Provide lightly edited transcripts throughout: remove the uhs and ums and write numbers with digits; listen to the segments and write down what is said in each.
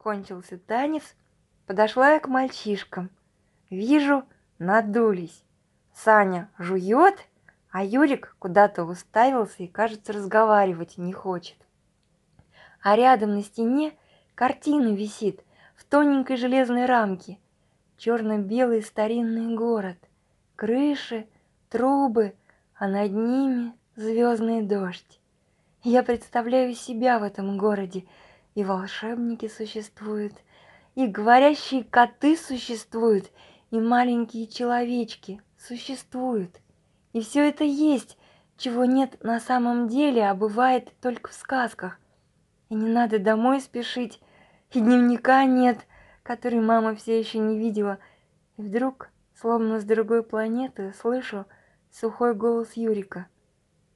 кончился танец, подошла я к мальчишкам. Вижу, надулись. Саня жует, а Юрик куда-то уставился и, кажется, разговаривать не хочет. А рядом на стене картина висит в тоненькой железной рамке. Черно-белый старинный город, крыши, трубы, а над ними звездный дождь. Я представляю себя в этом городе, и волшебники существуют, и говорящие коты существуют, и маленькие человечки существуют. И все это есть, чего нет на самом деле, а бывает только в сказках. И не надо домой спешить, и дневника нет, который мама все еще не видела. И вдруг, словно с другой планеты, слышу сухой голос Юрика.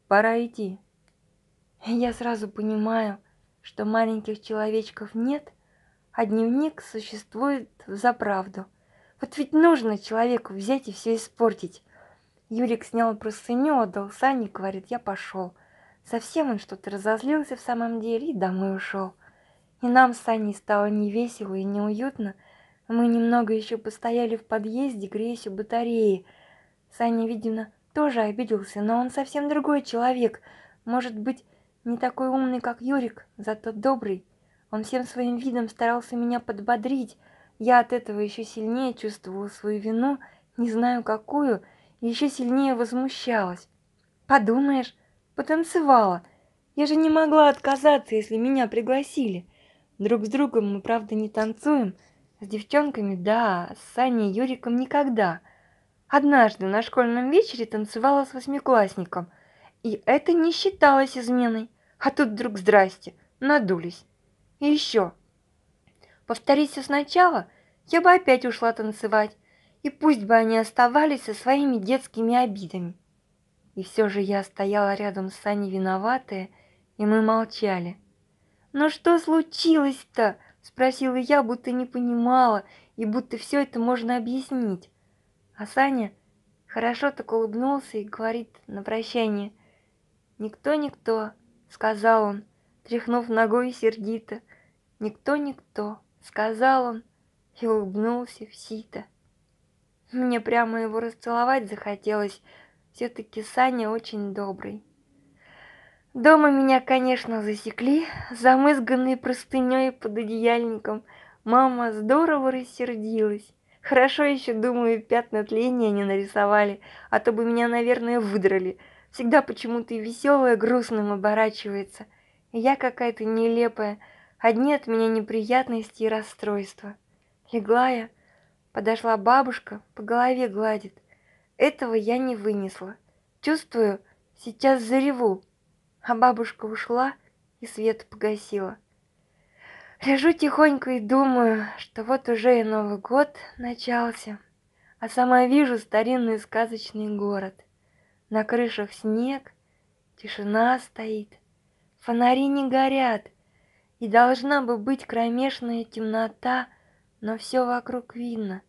«Пора идти». И я сразу понимаю, что маленьких человечков нет, а дневник существует взаправду. Вот ведь нужно человеку взять и все испортить. Юрик снял простыню, отдал Сане, говорит, я пошел. Совсем он что-то разозлился в самом деле и домой ушел. И нам с Саней стало невесело и неуютно. Мы немного еще постояли в подъезде, греясь у батареи. Саня, видимо, тоже обиделся, но он совсем другой человек. Может быть, не такой умный, как Юрик, зато добрый. Он всем своим видом старался меня подбодрить. Я от этого еще сильнее чувствовала свою вину, не знаю какую, и еще сильнее возмущалась. Подумаешь, потанцевала. Я же не могла отказаться, если меня пригласили. Друг с другом мы, правда, не танцуем. С девчонками, да, а с Саней и Юриком никогда. Однажды на школьном вечере танцевала с восьмиклассником, и это не считалось изменой. А тут вдруг здрасте, надулись. И еще. Повторить все сначала, я бы опять ушла танцевать, и пусть бы они оставались со своими детскими обидами. И все же я стояла рядом с Саней виноватая, и мы молчали. «Ну что случилось-то?» – спросила я, будто не понимала, и будто все это можно объяснить. А Саня хорошо так улыбнулся и говорит на прощание: «Никто-никто», — сказал он, тряхнув ногой сердито. «Никто-никто», — сказал он и улыбнулся в сито. Мне прямо его расцеловать захотелось, все-таки Саня очень добрый. Дома меня, конечно, засекли, замызганной простыней под одеяльником. Мама здорово рассердилась. Хорошо еще, думаю, пятна тления не нарисовали, а то бы меня, наверное, выдрали. Всегда почему-то и веселое грустным оборачивается. И я какая-то нелепая, одни от меня неприятности и расстройства. Легла я, подошла бабушка, по голове гладит. Этого я не вынесла. Чувствую, сейчас зареву. А бабушка ушла и свет погасила. Лежу тихонько и думаю, что вот уже и Новый год начался, а сама вижу старинный сказочный город. На крышах снег, тишина стоит, фонари не горят, и должна бы быть кромешная темнота, но все вокруг видно.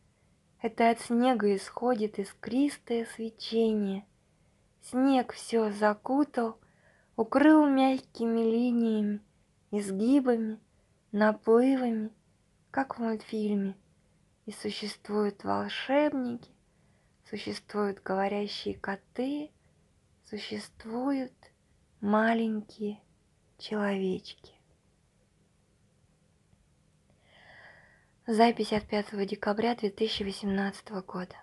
Это от снега исходит искристое свечение. Снег все закутал, укрыл мягкими линиями, изгибами, наплывами, как в мультфильме. И существуют волшебники, существуют говорящие коты, существуют маленькие человечки. Запись от 5 декабря 2018 года.